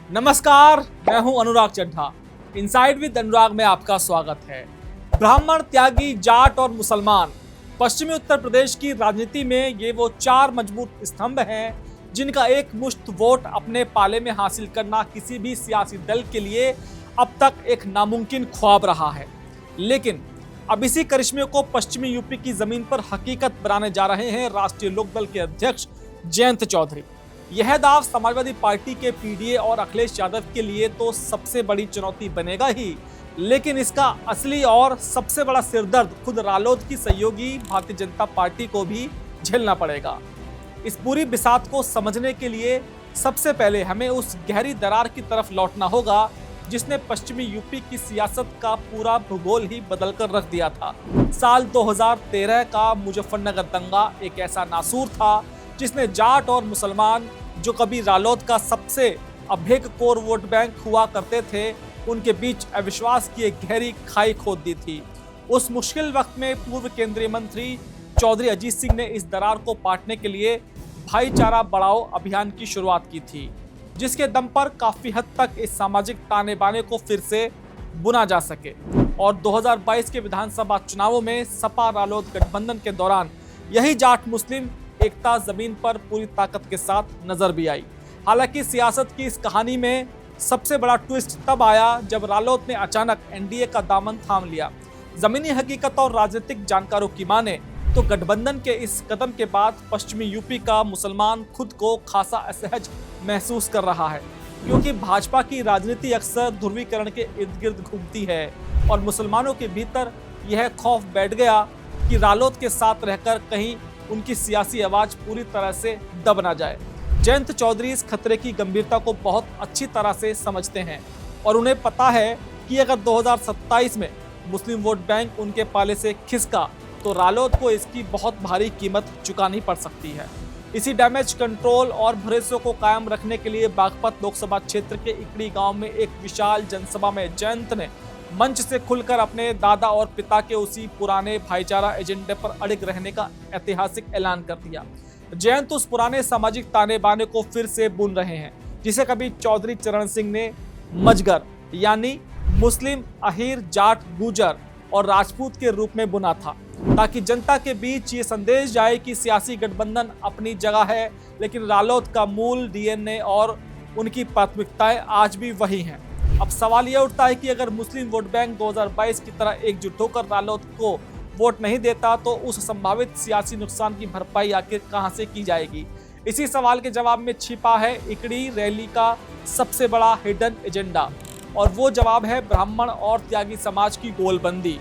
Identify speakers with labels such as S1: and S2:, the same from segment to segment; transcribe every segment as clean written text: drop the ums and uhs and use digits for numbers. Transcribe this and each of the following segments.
S1: नमस्कार, मैं हूं अनुराग चड्ढा। इनसाइड विद अनुराग में आपका स्वागत है। ब्राह्मण, त्यागी, जाट और मुसलमान पश्चिमी उत्तर प्रदेश की राजनीति में ये वो चार मजबूत स्तंभ हैं जिनका एक मुश्त वोट अपने पाले में हासिल करना किसी भी सियासी दल के लिए अब तक एक नामुमकिन ख्वाब रहा है। लेकिन अब इसी करिश्मे को पश्चिमी यूपी की जमीन पर हकीकत बनाने जा रहे हैं राष्ट्रीय लोकदल के अध्यक्ष जयंत चौधरी। यह दाव समाजवादी पार्टी के पीडीए और अखिलेश यादव के लिए तो सबसे बड़ी चुनौती बनेगा ही, लेकिन इसका असली और सबसे बड़ा सिरदर्द खुद रालोद की सहयोगी भारतीय जनता पार्टी को भी झेलना पड़ेगा। इस पूरी बिसात को समझने के लिए सबसे पहले हमें उस गहरी दरार की तरफ लौटना होगा जिसने पश्चिमी यूपी की सियासत का पूरा भूगोल ही बदल कर रख दिया था। साल 2013 का मुजफ्फरनगर दंगा एक ऐसा नासूर था जिसने जाट और मुसलमान, जो कभी रालोद का सबसे अभेद्य कोर वोट बैंक हुआ करते थे, उनके बीच अविश्वास की एक गहरी खाई खोद दी थी। उस मुश्किल वक्त में पूर्व केंद्रीय मंत्री चौधरी अजीत सिंह ने इस दरार को पाटने के लिए भाईचारा बढ़ाओ अभियान की शुरुआत की थी, जिसके दम पर काफी हद तक इस सामाजिक ताने बाने को फिर से बुना जा सके। और 2022 के विधानसभा चुनावों में सपा रालोद गठबंधन के दौरान यही जाट मुस्लिम एकता जमीन पर पूरी ताकत के साथ नजर भी आई। हालांकि सियासत की इस कहानी में सबसे बड़ा ट्विस्ट तब आया जब रालोद ने अचानक एनडीए का दामन थाम लिया। जमीनी हकीकत और राजनीतिक जानकारों की माने तो गठबंधन के इस कदम के बाद पश्चिमी यूपी का मुसलमान खुद को खासा असहज महसूस कर रहा है, क्योंकि भाजपा की राजनीति अक्सर ध्रुवीकरण के इर्द गिर्द घूमती है और मुसलमानों के भीतर यह खौफ बैठ गया कि रालोद के साथ रहकर कहीं उनकी सियासी आवाज पूरी तरह से दब ना जाए। जयंत चौधरी इस खतरे की गंभीरता को बहुत अच्छी तरह से समझते हैं और उन्हें पता है कि अगर 2027 में मुस्लिम वोट बैंक उनके पाले से खिसका तो रालोद को इसकी बहुत भारी कीमत चुकानी पड़ सकती है। इसी डैमेज कंट्रोल और भरोसे को कायम रखने के लिए बागपत लोकसभा क्षेत्र के इकड़ी गांव में एक विशाल जनसभा में जयंत ने मंच से खुलकर अपने दादा और पिता के उसी पुराने भाईचारा एजेंडे पर अड़िग रहने का ऐतिहासिक ऐलान कर दिया। जयंत उस पुराने सामाजिक ताने बाने को फिर से बुन रहे हैं जिसे कभी चौधरी चरण सिंह ने मजगर यानी मुस्लिम, अहीर, जाट, गुजर और राजपूत के रूप में बुना था, ताकि जनता के बीच ये संदेश जाए कि सियासी गठबंधन अपनी जगह है, लेकिन रालोद का मूल डीएनए और उनकी प्राथमिकताएं आज भी वही हैं। अब सवाल यह उठता है कि अगर मुस्लिम वोट बैंक 2022 की तरह एकजुट होकर रालोद को वोट नहीं देता तो उस संभावित सियासी नुकसान की भरपाई आखिर कहां से की जाएगी। इसी सवाल के जवाब में छिपा है इकड़ी रैली का सबसे बड़ा हिडन एजेंडा, और वो जवाब है ब्राह्मण और त्यागी समाज की गोलबंदी।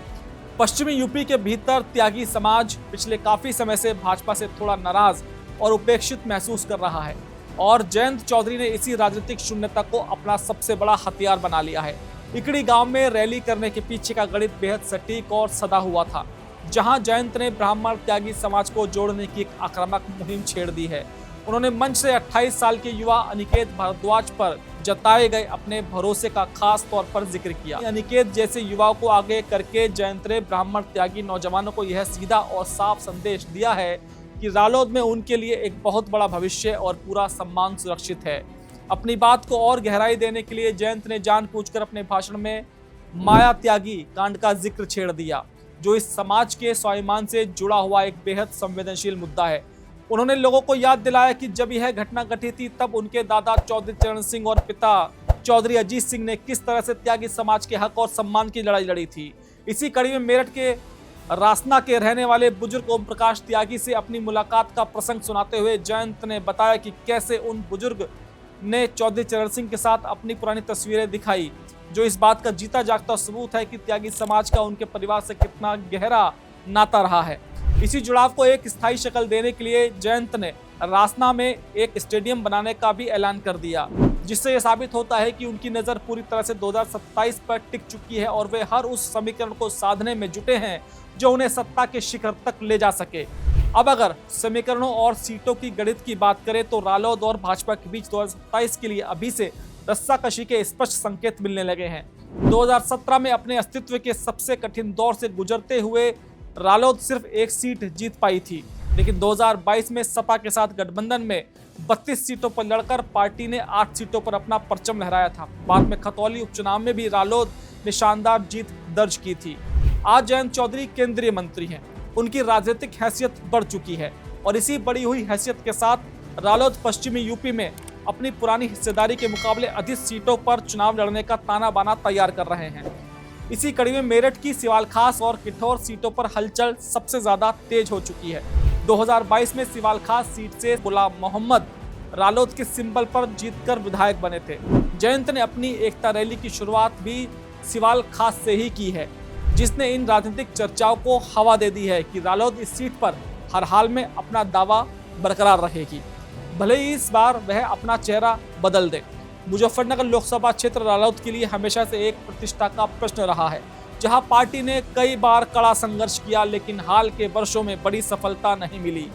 S1: पश्चिमी यूपी के भीतर त्यागी समाज पिछले काफी समय से भाजपा से थोड़ा नाराज और उपेक्षित महसूस कर रहा है, और जयंत चौधरी ने इसी राजनीतिक शून्यता को अपना सबसे बड़ा हथियार बना लिया है। इकड़ी गांव में रैली करने के पीछे का गणित बेहद सटीक और सदा हुआ था, जहां जयंत ने ब्राह्मण त्यागी समाज को जोड़ने की एक आक्रामक मुहिम छेड़ दी है। उन्होंने मंच से 28 साल के युवा अनिकेत भारद्वाज पर जताए गए अपने भरोसे का खास तौर पर जिक्र किया। अनिकेत जैसे युवाओं को आगे करके जयंत ने ब्राह्मण त्यागी नौजवानों को यह सीधा और साफ संदेश दिया है कि रालोद में उनके लिए एक बहुत बड़ा भविष्य और पूरा सम्मान सुरक्षित है। अपनी बात को और गहराई देने के लिए जयंत ने जानबूझकर अपने भाषण में माया त्यागी कांड का जिक्र छेड़ दिया, जो इस समाज के स्वाभिमान से जुड़ा हुआ एक बेहद संवेदनशील मुद्दा है। उन्होंने लोगों को याद दिलाया कि जब यह घटना घटी थी तब उनके दादा चौधरी चरण सिंह और पिता चौधरी अजीत सिंह ने किस तरह से त्यागी समाज के हक और सम्मान की लड़ाई लड़ी थी। इसी कड़ी में मेरठ के रासना के रहने वाले बुजुर्ग ओम प्रकाश त्यागी से अपनी मुलाकात का प्रसंग सुनाते हुए जयंत ने बताया कि कैसे उन बुजुर्ग ने चौधरी चरण सिंह के साथ अपनी पुरानी तस्वीरें दिखाई, जो इस बात का जीता जागता सबूत है कि त्यागी समाज का उनके परिवार से कितना गहरा नाता रहा है। इसी जुड़ाव को एक स्थायी शक्ल देने के लिए जयंत ने रासना में एक स्टेडियम बनाने का भी ऐलान कर दिया, जिससे यह साबित होता है कि उनकी नज़र पूरी तरह से 2027 पर टिक चुकी है और वे हर उस समीकरण को साधने में जुटे हैं जो उन्हें सत्ता के शिखर तक ले जा सके। अब अगर समीकरणों और सीटों की गणित की बात करें तो रालोद और भाजपा के बीच 2027 के लिए अभी से रस्साकशी के स्पष्ट संकेत मिलने लगे हैं। 2017 में अपने अस्तित्व के सबसे कठिन दौर से गुजरते हुए रालोद सिर्फ एक सीट जीत पाई थी, लेकिन 2022 में सपा के साथ गठबंधन में 32 सीटों पर लड़कर पार्टी ने 8 सीटों पर अपना परचम लहराया था। बाद में खतौली उपचुनाव में भी रालोद ने शानदार जीत दर्ज की थी। आज जयंत चौधरी केंद्रीय मंत्री हैं, उनकी राजनीतिक हैसियत बढ़ चुकी है और इसी बढ़ी हुई हैसियत के साथ रालोद पश्चिमी यूपी में अपनी पुरानी हिस्सेदारी के मुकाबले अधिक सीटों पर चुनाव लड़ने का ताना बाना तैयार कर रहे हैं। इसी कड़ी में मेरठ की सिवाल खास और किठौर सीटों पर हलचल सबसे ज्यादा तेज हो चुकी है। 2022 में सिवाल खास सीट से गुलाम मोहम्मद रालोद के सिंबल पर जीतकर विधायक बने थे। जयंत ने अपनी एकता रैली की शुरुआत भी सिवाल खास से ही की है, जिसने इन राजनीतिक चर्चाओं को हवा दे दी है कि रालोद इस सीट पर हर हाल में अपना दावा बरकरार रहेगी, भले ही इस बार वह अपना चेहरा बदल दे। मुजफ्फरनगर लोकसभा क्षेत्र रालोद के लिए हमेशा से एक प्रतिष्ठा का प्रश्न रहा है, जहां पार्टी ने कई बार कड़ा संघर्ष किया, लेकिन हाल के वर्षों में बड़ी सफलता नहीं मिली।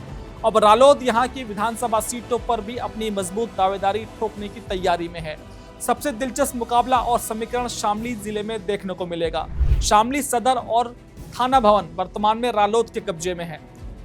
S1: अब रालोद यहां की विधानसभा सीटों पर भी अपनी मजबूत दावेदारी ठोकने की तैयारी में है। सबसे दिलचस्प मुकाबला और समीकरण शामली जिले में देखने को मिलेगा। शामली सदर और थाना भवन वर्तमान में रालोद के कब्जे में है।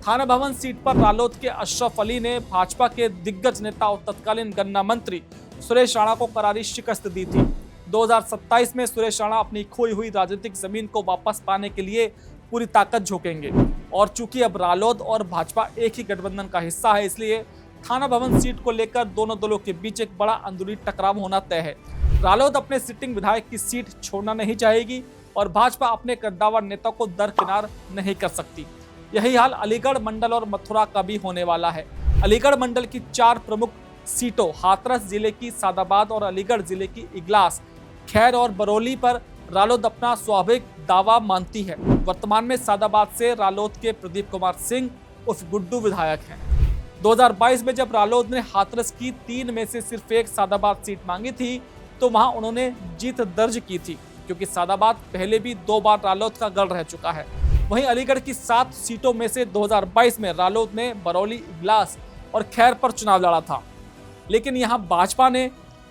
S1: थाना भवन सीट पर रालोद के अशरफ अली ने भाजपा के दिग्गज नेता और तत्कालीन गन्ना मंत्री सुरेश राणा को करारी शिकस्त दी थी। 2027 में सुरेश राणा अपनी खोई हुई राजनीतिक जमीन को वापस पाने के लिए पूरी ताकत झोंकेंगे और चूंकि अब रालोद और भाजपा एक ही गठबंधन का हिस्सा है, इसलिए थाना भवन सीट को लेकर दोनों दलों के बीच एक बड़ा अंदरूनी टकराव होना तय है। रालोद अपने सिटिंग विधायक की सीट छोड़ना नहीं चाहेगी और भाजपा अपने कद्दावर नेता को दरकिनार नहीं कर सकती। यही हाल अलीगढ़ मंडल और मथुरा का भी होने वाला है। अलीगढ़ मंडल की 4 प्रमुख सीटों हाथरस जिले की सादाबाद और अलीगढ़ जिले की इगलास, खैर और बरौली पर रालोद अपना स्वाभाविक दावा मानती है। वर्तमान में सादाबाद से रालोद के प्रदीप कुमार सिंह उर्फ गुड्डू विधायक हैं। 2022 में जब रालोद ने हाथरस की 3 में से सिर्फ एक सादाबाद सीट मांगी थी, तो वहां उन्होंने जीत दर्ज की थी, क्योंकि सादाबाद पहले भी 2 बार रालोद का गढ़ रह चुका है। वहीं अलीगढ़ की 7 सीटों में से 2022 में रालोद ने बरौली, इगलास और खैर पर चुनाव लड़ा था, लेकिन यहां भाजपा ने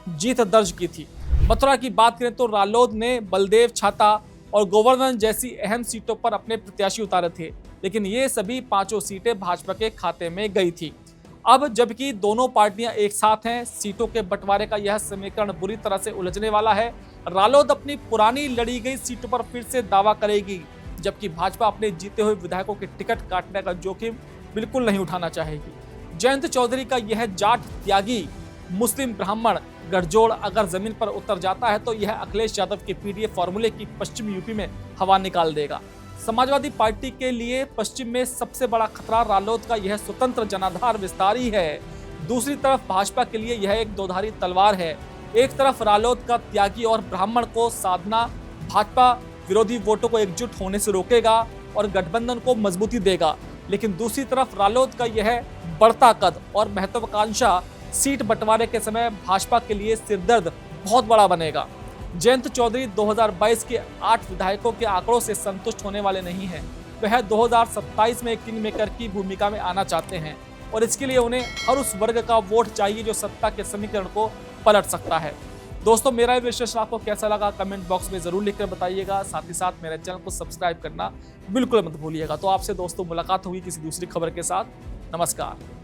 S1: जीत दर्ज की थी। मथुरा की बात करें तो रालोद ने बलदेव छाता और गोवर्धन जैसी अहम सीटों पर अपने प्रत्याशी उतारे थे, लेकिन ये सभी 5 सीटें भाजपा के खाते में गई थी। अब जबकि दोनों पार्टियां एक साथ हैं, सीटों के बंटवारे का यह समीकरण बुरी तरह से उलझने वाला है। रालोद अपनी पुरानी लड़ी गई सीटों पर फिर से दावा करेगी, जबकि भाजपा अपने जीते हुए विधायकों के टिकट काटने का जोखिम बिल्कुल नहीं उठाना चाहेगी। जयंत चौधरी का यह जाट त्यागी मुस्लिम ब्राह्मण गठजोड़ अगर जमीन पर उतर जाता है, तो यह अखिलेश यादव के पीडीएफ फॉर्मूले की पश्चिम यूपी में हवा निकाल देगा। समाजवादी पार्टी के लिए पश्चिम में सबसे बड़ा खतरा रालोद का यह स्वतंत्र जनाधार विस्तार ही है। दूसरी तरफ भाजपा के लिए यह एक दोधारी तलवार है। एक तरफ रालोद का त्यागी और ब्राह्मण को साधना भाजपा विरोधी वोटों को एकजुट होने से रोकेगा और गठबंधन को मजबूती देगा, लेकिन दूसरी तरफ रालोद का यह बढ़ता कद और महत्वाकांक्षा सीट बंटवारे के समय भाजपा के लिए सिरदर्द बहुत बड़ा बनेगा। जयंत चौधरी 2022 के 8 विधायकों के आंकड़ों से संतुष्ट होने वाले नहीं हैं। वह 2027 में किंग मेकर की भूमिका में आना चाहते हैं और इसके लिए उन्हें हर उस वर्ग का वोट चाहिए जो सत्ता के समीकरण को पलट सकता है। दोस्तों, मेरा विश्लेषण आपको कैसा लगा कमेंट बॉक्स में जरूर लिखकर बताइएगा। साथ ही साथ मेरे चैनल को सब्सक्राइब करना बिल्कुल मत भूलिएगा। तो आपसे दोस्तों मुलाकात होगी किसी दूसरी खबर के साथ। नमस्कार।